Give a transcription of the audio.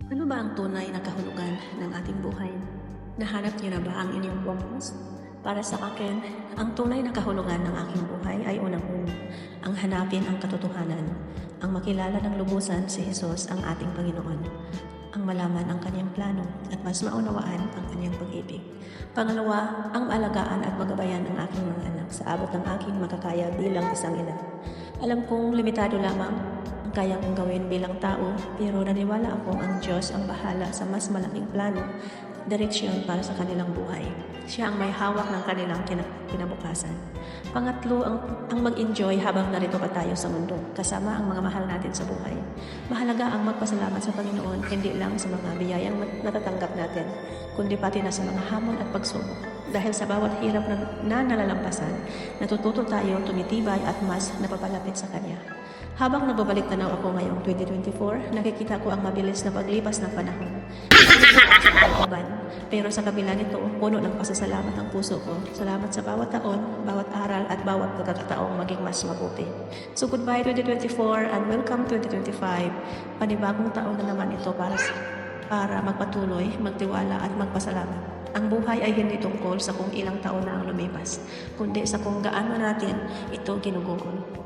Ano ba ang tunay na kahulugan ng ating buhay? Nahanap niyo na ba ang inyong purpose? Para sa akin, ang tunay na kahulugan ng aking buhay ay unang-una, ang hanapin ang katotohanan, ang makilala ng lubusan si Jesus ang ating Panginoon, ang malaman ang kanyang plano at mas maunawaan ang kanyang pag-ibig. Pangalawa, ang maalagaan at magabayan ang aking mga anak sa abot ng aking makakaya bilang isang ina. Alam kong limitado lamang ang kaya kong gawin bilang tao, pero naniwala akong ang Diyos ang bahala sa mas malaking plano, direksyon para sa kanilang buhay. Siya ang may hawak ng kanilang kinabukasan. Pangatlo, ang mag-enjoy habang narito pa tayo sa mundo, kasama ang mga mahal natin sa buhay. Mahalaga ang magpasalamat sa Panginoon, hindi lang sa mga biyayang natatanggap natin, kundi pati na sa mga hamon at pagsubok. Dahil sa bawat hirap na nalalampasan, natututo tayo tumitibay at mas napapalapit sa Kanya. Habang nagbabalik tanaw ako ngayong 2024, nakikita ko ang mabilis na paglipas ng panahon. Pero sa kabila nito, puno ng pasasalamat ang puso ko. Salamat sa bawat taon, bawat aral at bawat pagkakataong maging mas mabuti. So goodbye 2024 and welcome 2025. Panibagong taon na naman ito para magpatuloy, magtiwala at magpasalamat. Ang buhay ay hindi tungkol sa kung ilang taon na ang lumipas, kundi sa kung gaano natin ito ginugugol.